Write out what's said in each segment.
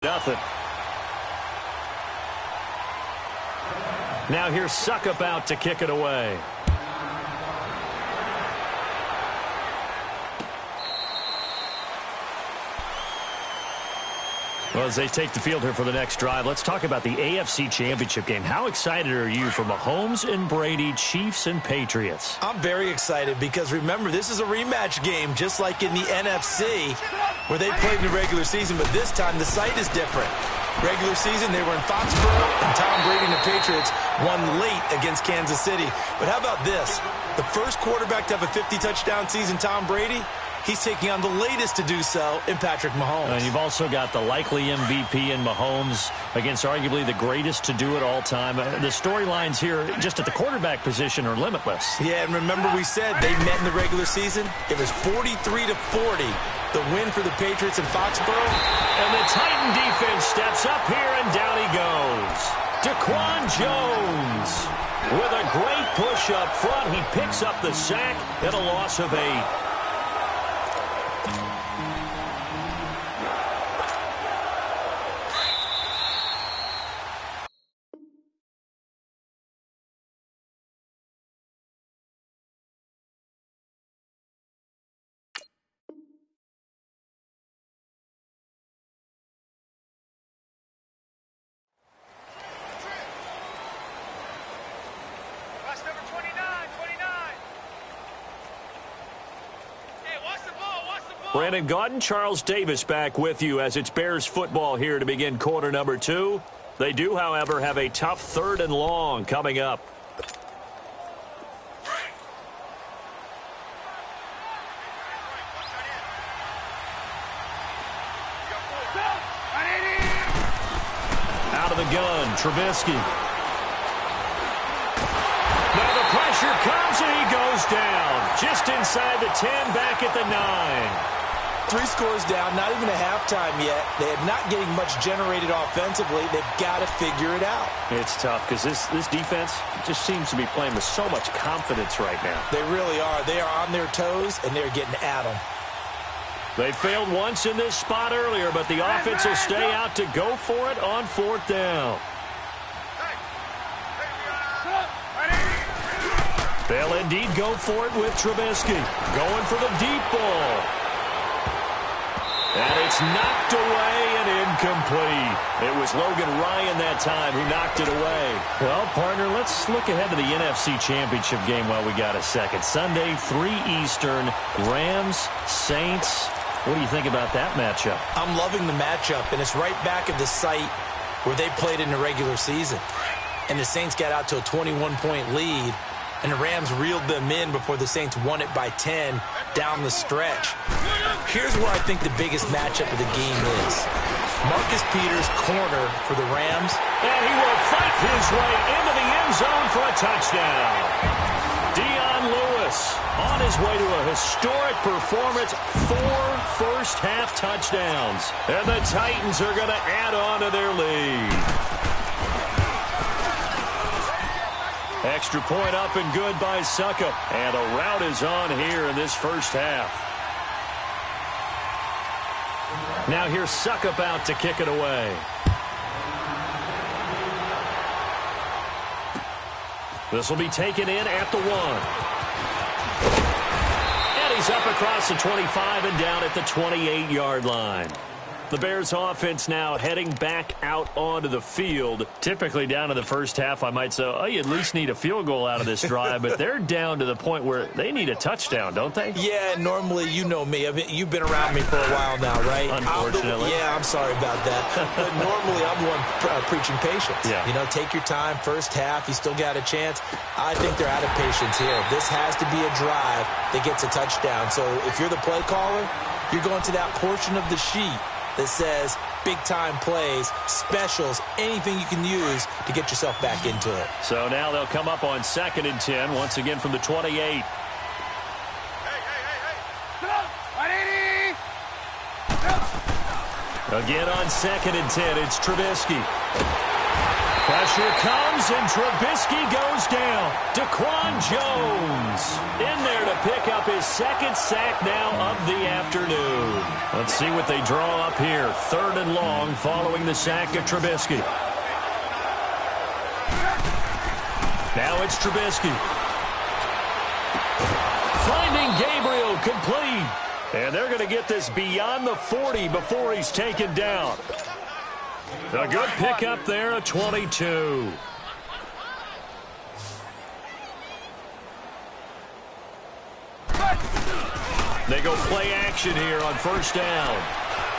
Nothing. Now here's Suckup out to kick it away. Well, as they take the field here for the next drive, let's talk about the AFC Championship game. How excited are you for Mahomes and Brady, Chiefs and Patriots? I'm very excited because, remember, this is a rematch game, just like in the NFC, where they played in the regular season, but this time the site is different. Regular season, they were in Foxborough, and Tom Brady and the Patriots won late against Kansas City. But how about this? The first quarterback to have a 50-touchdown season, Tom Brady, he's taking on the latest to do so in Patrick Mahomes. And you've also got the likely MVP in Mahomes against arguably the greatest to do it all time. The storylines here just at the quarterback position are limitless. Yeah, and remember we said they met in the regular season? It was 43-40, the win for the Patriots in Foxborough. And the Titan defense steps up here, and down he goes. Daquan Jones with a great push up front. He picks up the sack and a loss of 8. Brandon Gaudin, Charles Davis back with you as it's Bears football here to begin quarter number 2. They do, however, have a tough 3rd and long coming up. Out of the gun, Trubisky. Now the pressure comes and he goes down. Just inside the 10, back at the 9. 3 scores down, not even a halftime yet. They are not getting much generated offensively. They've got to figure it out. It's tough because this defense just seems to be playing with so much confidence right now. They really are. They are on their toes, and they're getting at them. They failed once in this spot earlier, but the offense will stay out to go for it on 4th down. They'll indeed go for it with Trubisky. Going for the deep ball. And it's knocked away and incomplete. It was Logan Ryan that time who knocked it away. Well, partner, let's look ahead to the NFC Championship game while we got a second. Sunday, 3 Eastern, Rams, Saints. What do you think about that matchup? I'm loving the matchup, and it's right back at the site where they played in the regular season. And the Saints got out to a 21-point lead, and the Rams reeled them in before the Saints won it by 10 down the stretch. Here's where I think the biggest matchup of the game is. Marcus Peters, corner for the Rams. And he will fight his way into the end zone for a touchdown. Dion Lewis on his way to a historic performance, 4 first-half touchdowns. And the Titans are going to add on to their lead. Extra point up and good by Suckup. And a rout is on here in this first half. Now here's Suckup out to kick it away. This will be taken in at the 1. And he's up across the 25 and down at the 28-yard line. The Bears offense now heading back out onto the field. Typically down in the first half, I might say, oh, you at least need a field goal out of this drive, but they're down to the point where they need a touchdown, don't they? Yeah, normally, you know me. I mean, you've been around me for a while now, right? Unfortunately. I'm sorry about that. But normally, I'm the one preaching patience. Yeah. You know, take your time. First half, you still got a chance. I think they're out of patience here. This has to be a drive that gets a touchdown. So if you're the play caller, you're going to that portion of the sheet that says big-time plays, specials, anything you can use to get yourself back into it. So now they'll come up on 2nd and 10, once again from the 28. Again on 2nd and 10, it's Trubisky. Pressure comes, and Trubisky goes down. Daquan Jones in there to pick up his second sack now of the afternoon. Let's see what they draw up here. 3rd and long following the sack of Trubisky. Now it's Trubisky. Finding Gabriel complete. And they're going to get this beyond the 40 before he's taken down. A good pickup there, a 22. They go play action here on 1st down.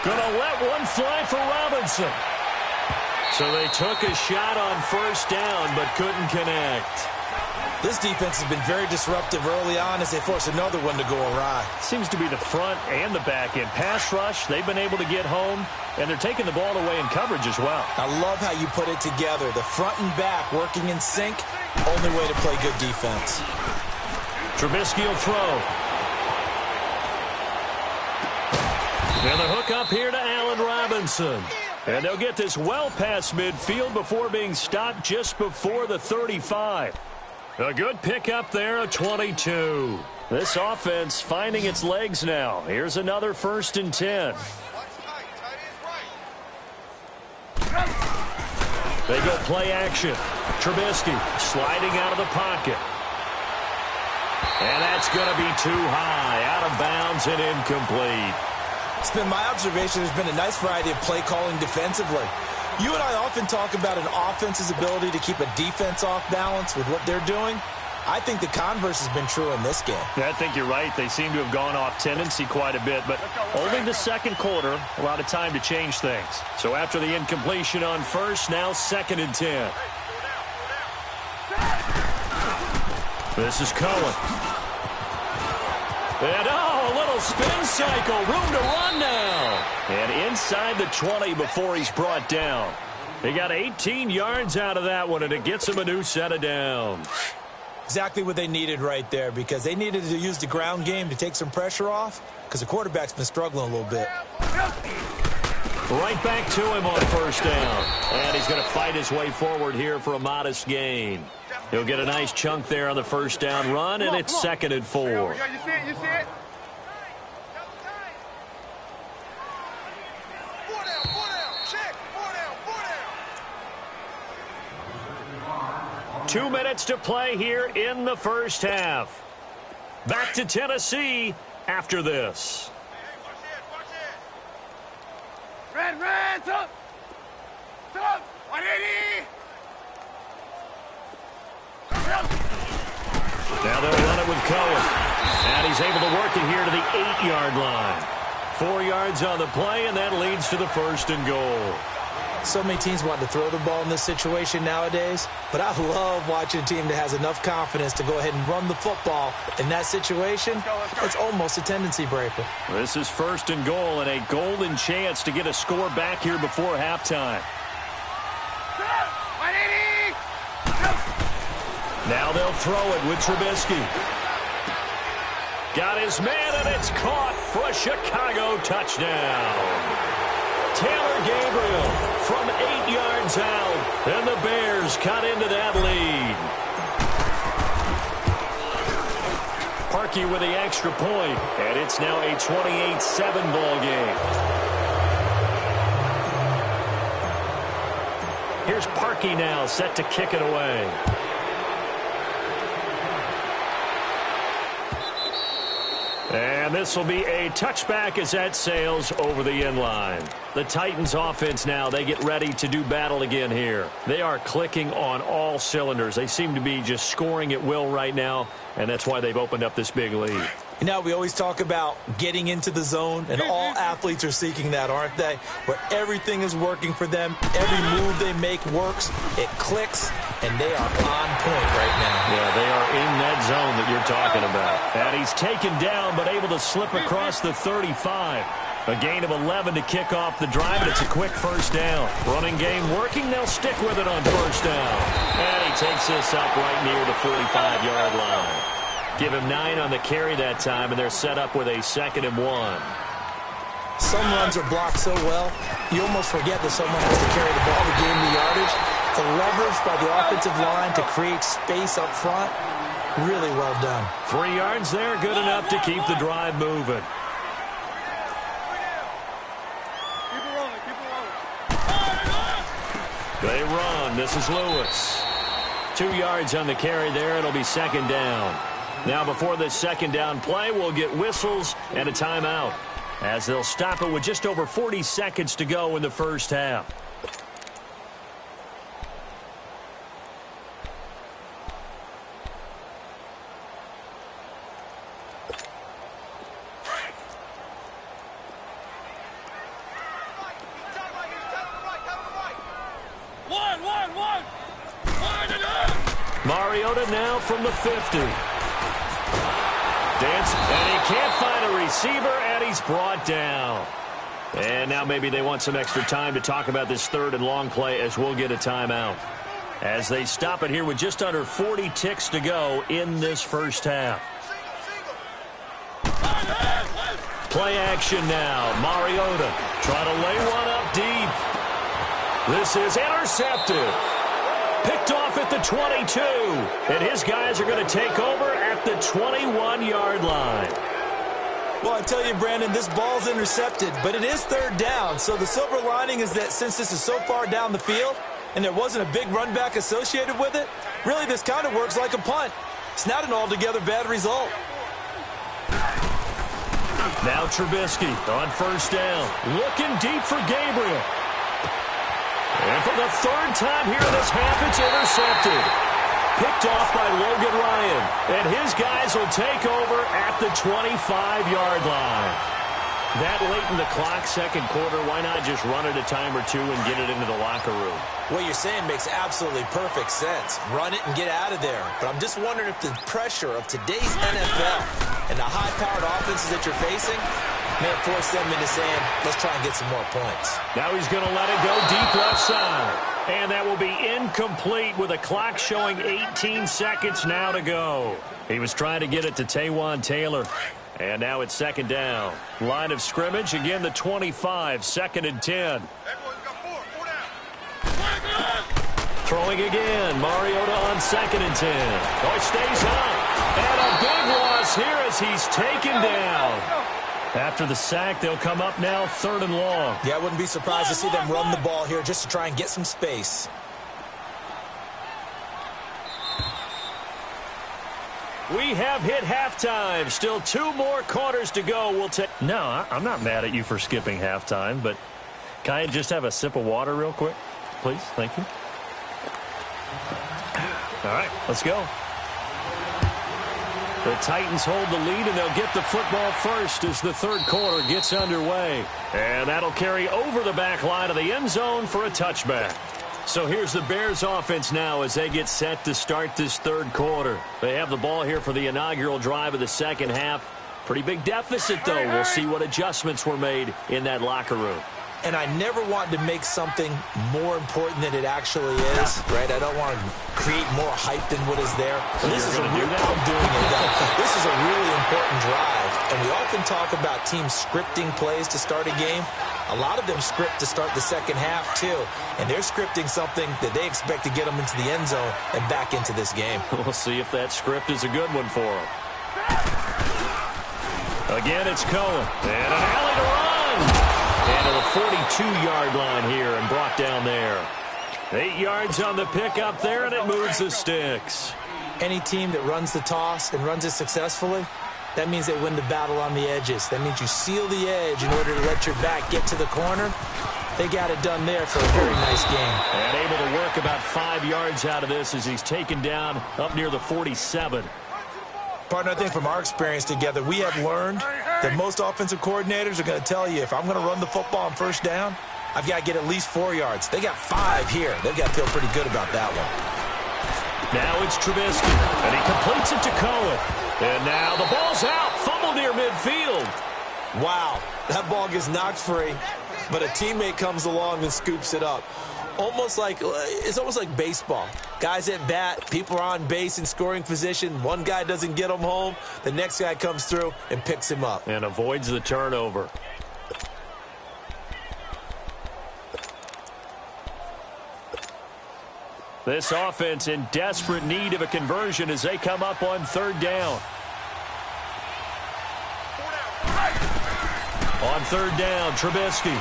Gonna let one fly for Robinson. So they took a shot on 1st down, but couldn't connect. This defense has been very disruptive early on as they force another one to go awry. Seems to be the front and the back end. Pass rush, they've been able to get home, and they're taking the ball away in coverage as well. I love how you put it together. The front and back working in sync, only way to play good defense. Trubisky will throw. And the hook up here to Allen Robinson. And they'll get this well past midfield before being stopped just before the 35. A good pickup there, a 22. This offense finding its legs now. Here's another 1st and 10. They go play action. Trubisky sliding out of the pocket. And that's going to be too high, out of bounds and incomplete. It's been my observation there's been a nice variety of play calling defensively. You and I often talk about an offense's ability to keep a defense off balance with what they're doing. I think the converse has been true in this game. Yeah, I think you're right. They seem to have gone off tendency quite a bit, but only the 2nd quarter, a lot of time to change things. So after the incompletion on 1st, now 2nd and 10. This is Cohen. And a little spin cycle, room to run now. And inside the 20 before he's brought down. He got 18 yards out of that one, and it gets him a new set of downs. Exactly what they needed right there, because they needed to use the ground game to take some pressure off, because the quarterback's been struggling a little bit. Right back to him on 1st down. And he's going to fight his way forward here for a modest gain. He'll get a nice chunk there on the 1st down run, and it's 2nd and 4. You see it? You see it? 4 down, 4 down. Check. 4 down, 4 down. 2 minutes to play here in the 1st half. Back to Tennessee after this. Red, up! Up! 180! Now they'll run it with Cohen. And he's able to work it here to the 8-yard line. 4 yards on the play, and that leads to the 1st and goal. So many teams want to throw the ball in this situation nowadays, but I love watching a team that has enough confidence to go ahead and run the football. In that situation, it's almost a tendency breaker. This is 1st and goal, and a golden chance to get a score back here before halftime. 180! Now they'll throw it with Trubisky. Got his man, and it's caught for a Chicago touchdown. Taylor Gabriel from 8 yards out, and the Bears cut into that lead. Parkey with the extra point, and it's now a 28-7 ball game. Here's Parkey now, set to kick it away. And this will be a touchback as that sails over the end line. The Titans offense now, they get ready to do battle again here. They are clicking on all cylinders. They seem to be just scoring at will right now, and that's why they've opened up this big lead. You know, we always talk about getting into the zone, and all athletes are seeking that, aren't they? Where everything is working for them, every move they make works, it clicks, and they are on point right now. Yeah, they are in that zone that you're talking about. And he's taken down, but able to slip across the 35. A gain of 11 to kick off the drive, and it's a quick 1st down. Running game working, they'll stick with it on 1st down. And he takes this up right near the 45-yard line. Give him 9 on the carry that time, and they're set up with a 2nd and 1. Some runs are blocked so well, you almost forget that someone has to carry the ball to gain the yardage. The leverage by the offensive line to create space up front, really well done. 3 yards there, good enough to keep the drive moving. They run. This is Lewis. 2 yards on the carry there. It'll be second down. Now, before this second down play, we'll get whistles and a timeout, as they'll stop it with just over 40 seconds to go in the first half. Mariota now from the 50. Dance, and he can't find a receiver, and he's brought down. And now maybe they want some extra time to talk about this third and long play, as we'll get a timeout, as they stop it here with just under 40 ticks to go in this first half. Play action now. Mariota trying to lay one up deep. This is intercepted. Picked off at the 22. And his guys are going to take over at the 21-yard line. Well, I tell you, Brandon, this ball's intercepted, but it is third down. So the silver lining is that since this is so far down the field and there wasn't a big run back associated with it, really this kind of works like a punt. It's not an altogether bad result. Now Trubisky on first down. Looking deep for Gabriel. And for the third time here in this half, it's intercepted. Picked off by Logan Ryan. And his guys will take over at the 25-yard line. That late in the clock, second quarter, why not just run it a time or two and get it into the locker room? What you're saying makes absolutely perfect sense. Run it and get out of there. But I'm just wondering if the pressure of today's NFL and the high-powered offenses that you're facing may force them into saying, let's try and get some more points. Now he's going to let it go deep left side. And that will be incomplete with a clock showing 18 seconds now to go. He was trying to get it to Taywan Taylor. And now it's second down. Line of scrimmage, again the 25, second and 10. Throwing again, Mariota on second and 10. Oh, it stays up. And a big loss here as he's taken down. After the sack, they'll come up now third and long. Yeah, I wouldn't be surprised to see them run the ball here just to try and get some space. We have hit halftime. Still 2 more quarters to go. We'll take. No, I'm not mad at you for skipping halftime, but can I just have a sip of water real quick, please? Thank you. All right, let's go. The Titans hold the lead, and they'll get the football first as the third quarter gets underway. And that'll carry over the back line of the end zone for a touchback. So here's the Bears offense now as they get set to start this third quarter. They have the ball here for the inaugural drive of the second half. Pretty big deficit, though. We'll see what adjustments were made in that locker room. And I never want to make something more important than it actually is, right? I don't want to create more hype than what is there. So this is a real, I'm doing it. This is a really important drive, and we often talk about teams scripting plays to start a game. A lot of them script to start the second half, too, and they're scripting something that they expect to get them into the end zone and back into this game. We'll see if that script is a good one for them. Again, it's Cohen, and an alley to run. And to the 42-yard line here and brought down there. 8 yards on the pickup there, and it moves the sticks. Any team that runs the toss and runs it successfully, that means they win the battle on the edges. That means you seal the edge in order to let your back get to the corner. They got it done there for a very nice game. And able to work about 5 yards out of this as he's taken down up near the 47. Partner, I think from our experience together, we have learned that most offensive coordinators are going to tell you, if I'm going to run the football on first down, I've got to get at least 4 yards. They got 5 here. They've got to feel pretty good about that one. Now it's Trubisky, and he completes it to Cohen. And now the ball's out. Fumble near midfield. Wow, that ball gets knocked free, but a teammate comes along and scoops it up. It's almost like baseball. Guys at bat, people are on base in scoring position. One guy doesn't get him home. The next guy comes through and picks him up. And avoids the turnover. This offense in desperate need of a conversion as they come up on third down. On third down, Trubisky.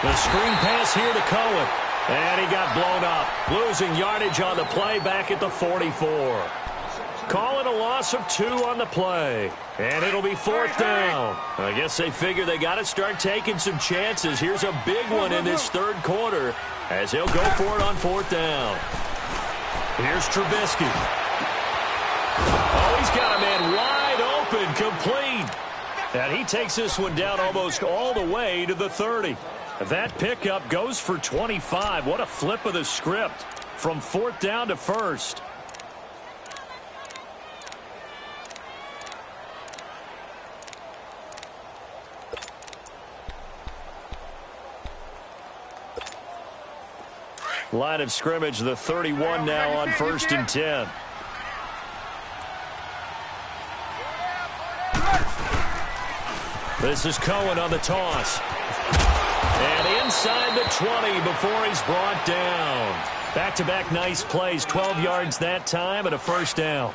The screen pass here to Cohen. And he got blown up. Losing yardage on the play back at the 44. Call it a loss of 2 on the play. And it'll be fourth down. I guess they figure they got to start taking some chances. Here's a big one in this third quarter as he'll go for it on fourth down. Here's Trubisky. Oh, he's got a man wide open, complete. And he takes this one down almost all the way to the 30. That pickup goes for 25. What a flip of the script from fourth down to first. Line of scrimmage, the 31 now on first and 10. This is Cohen on the toss. And inside the 20 before he's brought down. Back-to-back nice plays, 12 yards that time and a first down.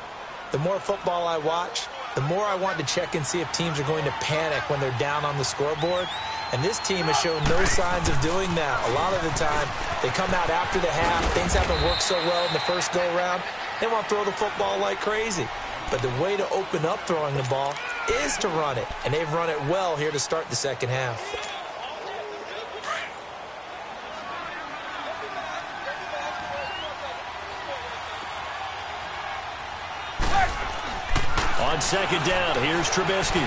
The more football I watch, the more I want to check and see if teams are going to panic when they're down on the scoreboard. And this team has shown no signs of doing that. A lot of the time, they come out after the half. Things haven't worked so well in the first go-around. They want to throw the football like crazy. But the way to open up throwing the ball is to run it. And they've run it well here to start the second half. On second down, here's Trubisky.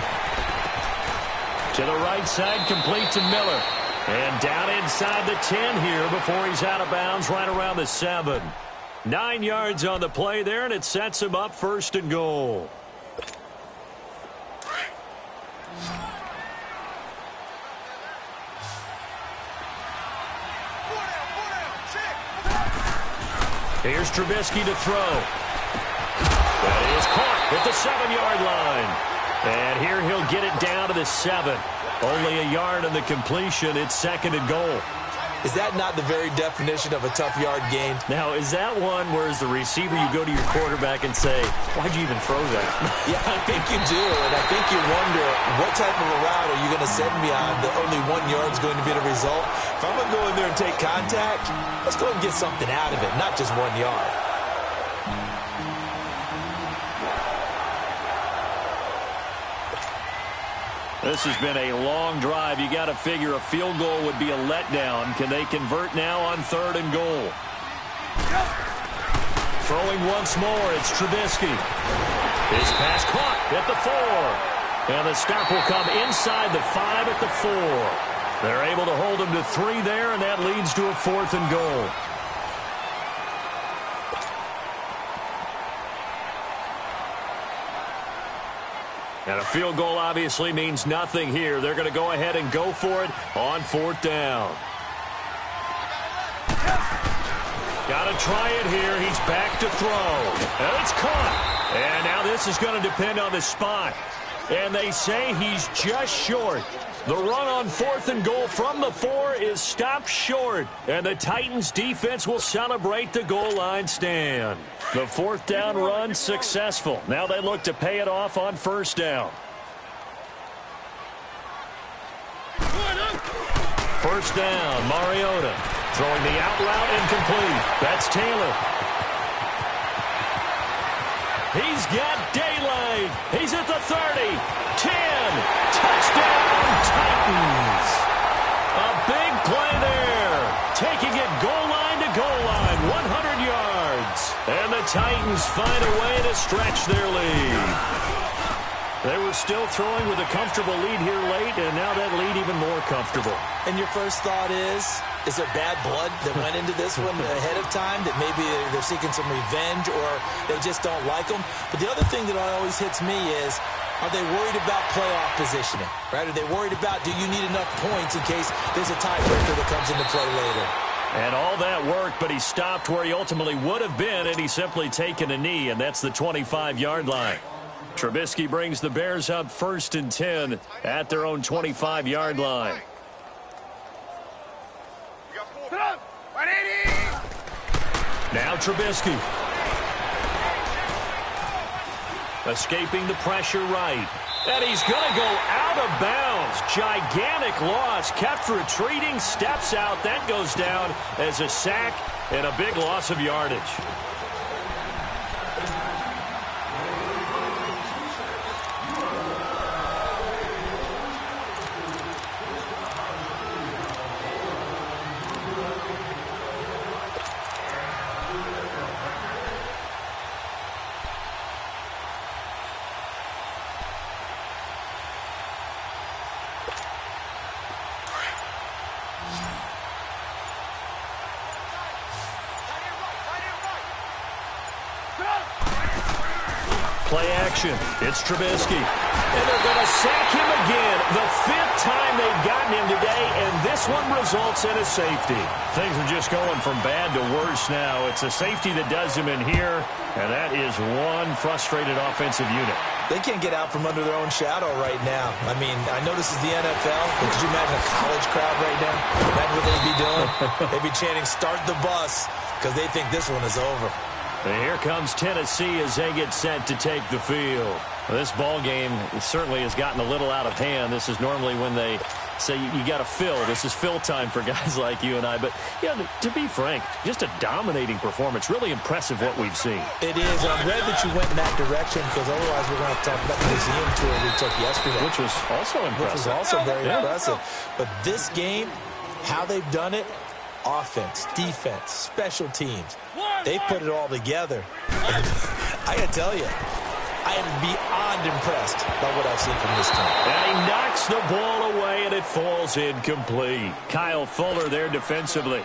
To the right side, complete to Miller. And down inside the 10 here before he's out of bounds right around the 7. 9 yards on the play there, and it sets him up first and goal. Here's Trubisky to throw. That is caught at the 7-yard line. And here he'll get it down to the 7. Only a yard on the completion. It's second and goal. Is that not the very definition of a tough yard gain? Now, is that one where as the receiver you go to your quarterback and say, why'd you even throw that? Yeah, I think you do. And I think you wonder, what type of a route are you going to send me on that only 1 yard is going to be the result? If I'm going to go in there and take contact, let's go and get something out of it, not just 1 yard. This has been a long drive. You got to figure a field goal would be a letdown. Can they convert now on third and goal? Throwing once more, it's Trubisky. His pass caught at the 4. And the stop will come inside the 5 at the 4. They're able to hold him to 3 there, and that leads to a fourth and goal. And a field goal obviously means nothing here. They're going to go ahead and go for it on fourth down. Got to try it here. He's back to throw. And it's caught. And now this is going to depend on the spot. And they say he's just short. The run on fourth and goal from the 4 is stopped short. And the Titans defense will celebrate the goal line stand. The fourth down run successful. Now they look to pay it off on first down. First down, Mariota. Throwing the out route incomplete. That's Taylor. He's got daylight. He's at the 30. 10. Touchdown, Titans. A big play there. Taking it goal line to goal line. 100 yards. And the Titans find a way to stretch their lead. They were still throwing with a comfortable lead here late, and now that lead even more comfortable. And your first thought is there bad blood that went into this one ahead of time, that maybe they're seeking some revenge or they just don't like them? But the other thing that always hits me is, are they worried about playoff positioning? Right? Are they worried about, do you need enough points in case there's a tiebreaker that comes into play later? And all that worked, but he stopped where he ultimately would have been, and he's simply taken a knee, and that's the 25-yard line. Trubisky brings the Bears up first and 10 at their own 25-yard line. Now Trubisky. Escaping the pressure right. And he's going to go out of bounds. Gigantic loss. Kept retreating. Steps out. That goes down as a sack and a big loss of yardage. Play action. It's Trubisky. And they're going to sack him again. The 5th time they've gotten him today, and this one results in a safety. Things are just going from bad to worse now. It's a safety that does him in here, and that is one frustrated offensive unit. They can't get out from under their own shadow right now. I mean, I know this is the NFL, but could you imagine a college crowd right now? Imagine what they'd be doing. They'd be chanting, "Start the bus," because they think this one is over. And here comes Tennessee as they get set to take the field. This ball game certainly has gotten a little out of hand. This is normally when they say you got to fill. This is fill time for guys like you and I. But, yeah, to be frank, just a dominating performance. Really impressive what we've seen. It is. I'm glad that you went in that direction because otherwise we're going to have to talk about the museum tour we took yesterday. Which was also impressive. Which was also very impressive. But this game, how they've done it, offense, defense, special teams, they put it all together. And I got to tell you, I am beyond impressed by what I've seen from this team. And he knocks the ball away, and it falls incomplete. Kyle Fuller there defensively.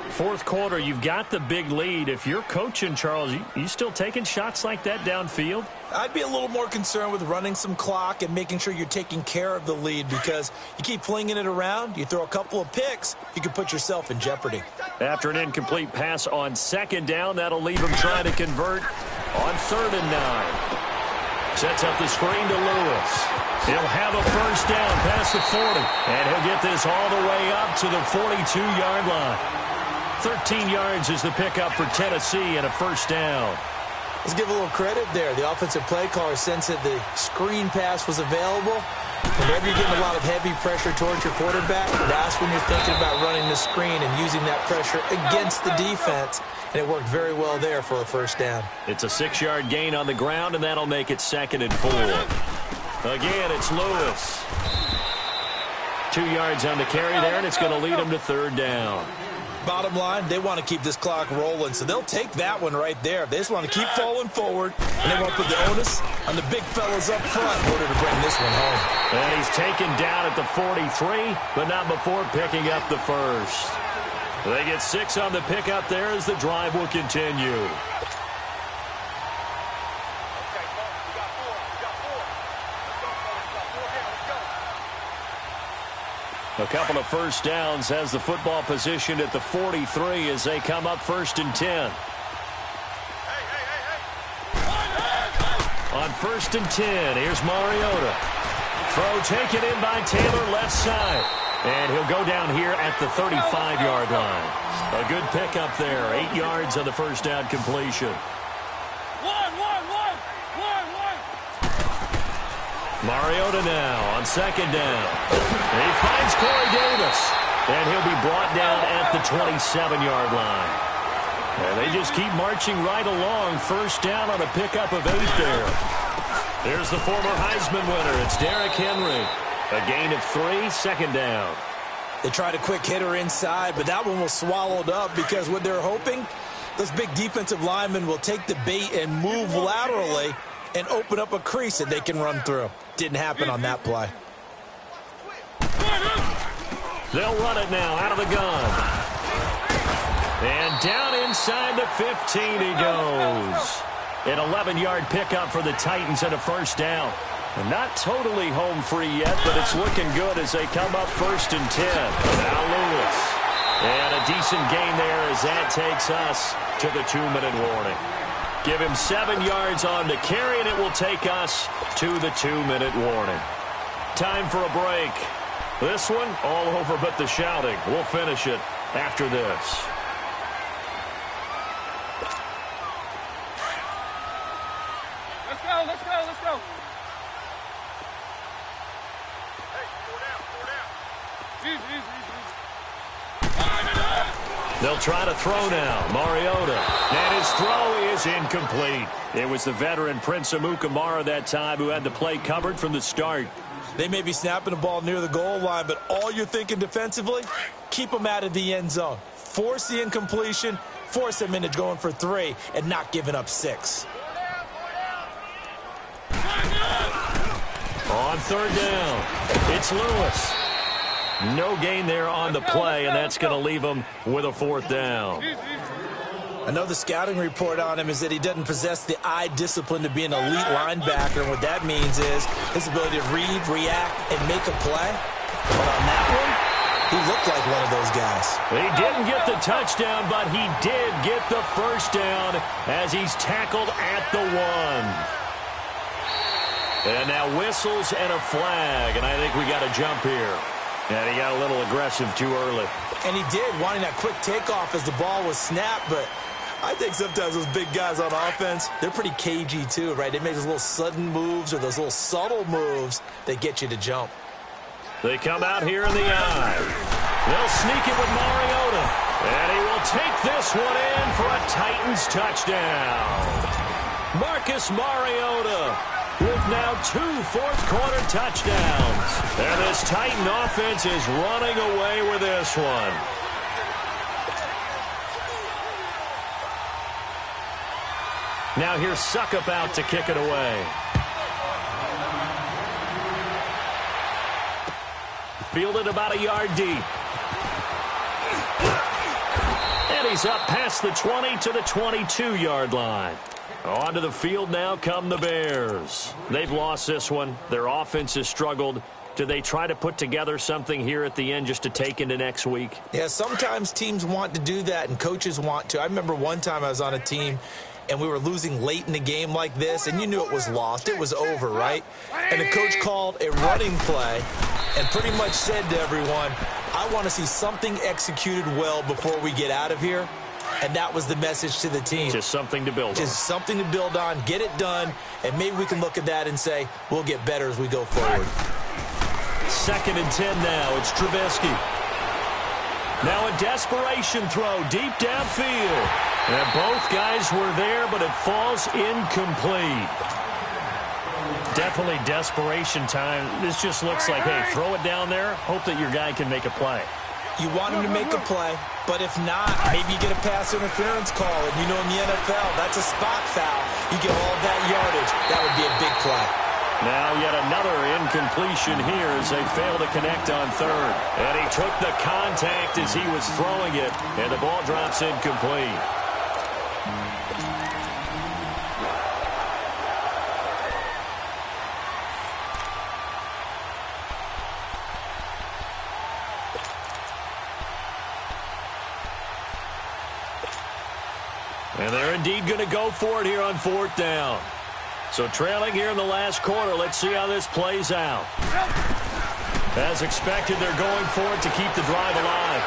4th quarter, you've got the big lead. If you're coaching, Charles, you still taking shots like that downfield? I'd be a little more concerned with running some clock and making sure you're taking care of the lead because you keep flinging it around, you throw a couple of picks, you can put yourself in jeopardy. After an incomplete pass on 2nd down, that'll leave him trying to convert on 3rd and 9. Sets up the screen to Lewis. He'll have a first down past the 40, and he'll get this all the way up to the 42-yard line. 13 yards is the pickup for Tennessee and a first down. Let's give a little credit there. The offensive play caller sensed that the screen pass was available. Whenever you're getting a lot of heavy pressure towards your quarterback, that's when you're thinking about running the screen and using that pressure against the defense. And it worked very well there for a first down. It's a 6-yard gain on the ground, and that'll make it 2nd and 4. Again, it's Lewis. 2 yards on the carry there, and it's going to lead him to 3rd down. Bottom line, they want to keep this clock rolling, so they'll take that one right there. They just want to keep falling forward, and they want to put the onus on the big fellas up front in order to bring this one home. And he's taken down at the 43, but not before picking up the first. They get 6 on the pickup there as the drive will continue. A couple of first downs has the football positioned at the 43 as they come up 1st and 10. On 1st and 10, here's Mariota. Throw taken in by Taylor left side. And he'll go down here at the 35-yard line. A good pickup there. 8 yards on the first down completion. Mariota now on 2nd down. He finds Corey Davis. And he'll be brought down at the 27-yard line. And they just keep marching right along. First down on a pickup of 8 there. There's the former Heisman winner. It's Derrick Henry. A gain of 3, 2nd down. They tried a quick hitter inside, but that one was swallowed up because what they're hoping, those big defensive linemen will take the bait and move laterally and open up a crease that they can run through. Didn't happen on that play. They'll run it now out of the gun. And down inside the 15 he goes. An 11-yard pickup for the Titans and a first down. Not totally home free yet, but it's looking good as they come up 1st and 10. Now Lewis. And a decent gain there as that takes us to the 2-minute warning. Give him 7 yards on the carry, and it will take us to the 2-minute warning. Time for a break. This one, all over but the shouting. We'll finish it after this. let's go, let's go. Hey, 4 down, 4 down. Easy, easy, easy. They'll try to throw now. Mariota. And his throw is incomplete. It was the veteran Prince Amukamara that time who had the play covered from the start. They may be snapping the ball near the goal line, but all you're thinking defensively, keep them out of the end zone. Force the incompletion, force them into going for 3, and not giving up 6. On 3rd down, it's Lewis. No gain there on the play, and that's going to leave him with a 4th down. Another scouting report on him is that he doesn't possess the eye discipline to be an elite linebacker, and what that means is his ability to read, react, and make a play. But on that one, he looked like one of those guys. He didn't get the touchdown, but he did get the 1st down as he's tackled at the 1. And now whistles and a flag, and I think we got a jump here. And he got a little aggressive too early. And he did, wanting that quick takeoff as the ball was snapped, but I think sometimes those big guys on offense, they're pretty cagey too, right? They make those little sudden moves or those little subtle moves that get you to jump. They come out here in the eye. They'll sneak it with Mariota. And he will take this one in for a Titans touchdown. Marcus Mariota with now 2 fourth-quarter touchdowns. And this Titan offense is running away with this one. Now here's Suckup out to kick it away. Fielded about a yard deep. And he's up past the 20 to the 22-yard line. Onto the field now come the Bears. They've lost this one. Their offense has struggled. Do they try to put together something here at the end just to take into next week? Yeah, sometimes teams want to do that and coaches want to. I remember one time I was on a team and we were losing late in the game like this, and you knew it was lost. It was over, right? And the coach called a running play and pretty much said to everyone, I want to see something executed well before we get out of here. And that was the message to the team. Just something to build on. Just something to build on, get it done, and maybe we can look at that and say, we'll get better as we go forward. 2nd and 10 now. It's Trubisky. Now a desperation throw deep downfield. And both guys were there, but it falls incomplete. Definitely desperation time. This just looks like, hey, throw it down there, hope that your guy can make a play. You want him to make a play, but if not, maybe you get a pass interference call. And you know in the NFL, that's a spot foul. You get all that yardage. That would be a big play. Now yet another incompletion here as they fail to connect on 3rd. And he took the contact as he was throwing it, and the ball drops incomplete. And they're indeed going to go for it here on 4th down. So trailing here in the last quarter, let's see how this plays out. As expected, they're going for it to keep the drive alive.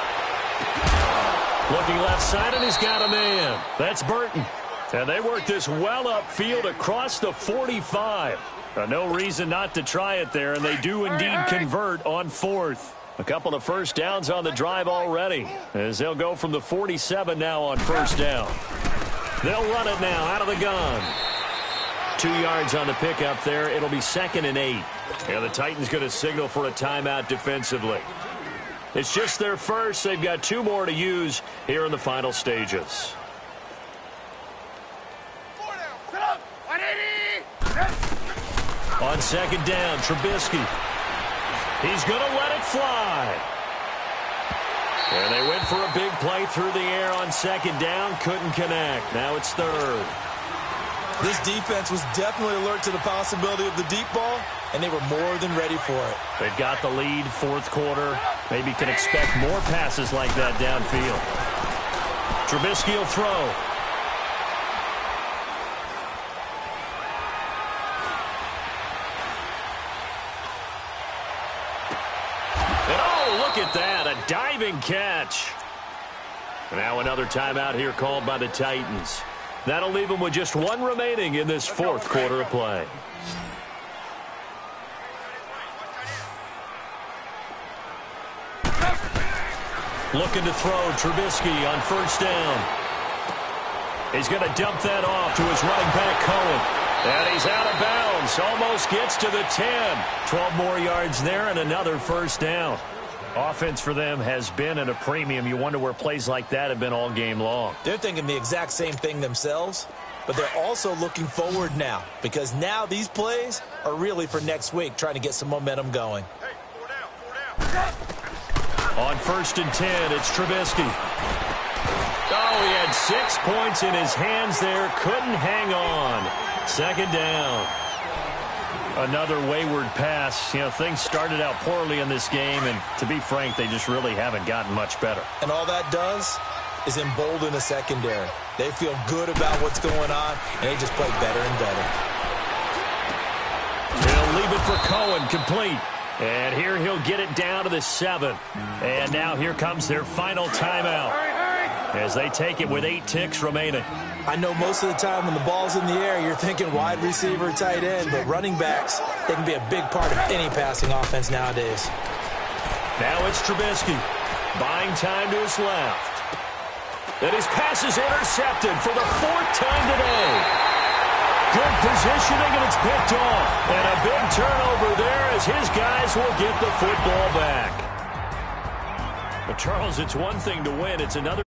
Looking left side, and he's got a man. That's Burton. And they work this well upfield across the 45. No reason not to try it there, and they do indeed convert on 4th. A couple of first downs on the drive already, as they'll go from the 47 now on 1st down. They'll run it now out of the gun. 2 yards on the pickup there. It'll be 2nd and 8. And the Titans going to signal for a timeout defensively. It's just their first. They've got 2 more to use here in the final stages. 4 down. 180. On 2nd down, Trubisky. He's going to let it fly. And they went for a big play through the air on 2nd down. Couldn't connect. Now it's 3rd. This defense was definitely alert to the possibility of the deep ball, and they were more than ready for it. They've got the lead, 4th quarter. Maybe can expect more passes like that downfield. Trubisky will throw. And oh, look at that, a diving catch. Now another timeout here called by the Titans. That'll leave them with just one remaining in this fourth quarter of play. Looking to throw, Trubisky on first down. He's going to dump that off to his running back, Cohen. And he's out of bounds. Almost gets to the 10. 12 more yards there and another first down. Offense for them has been at a premium. You wonder where plays like that have been all game long. They're thinking the exact same thing themselves, but they're also looking forward now because now these plays are really for next week, trying to get some momentum going. Hey, 4 down. On first and 10, it's Trubisky. Oh, he had 6 points in his hands there. Couldn't hang on. Second down. Another wayward pass. You know, things started out poorly in this game, and to be frank, they just really haven't gotten much better. And all that does is embolden the secondary. They feel good about what's going on, and they just play better and better. They'll leave it for Cohen, complete. And here he'll get it down to the 7. And now here comes their final timeout as they take it with 8 ticks remaining. I know most of the time when the ball's in the air, you're thinking wide receiver, tight end, but running backs, they can be a big part of any passing offense nowadays. Now it's Trubisky, buying time to his left. And his pass is intercepted for the 4th time today. Good positioning, and it's picked off. And a big turnover there as his guys will get the football back. But, Charles, it's one thing to win. It's another.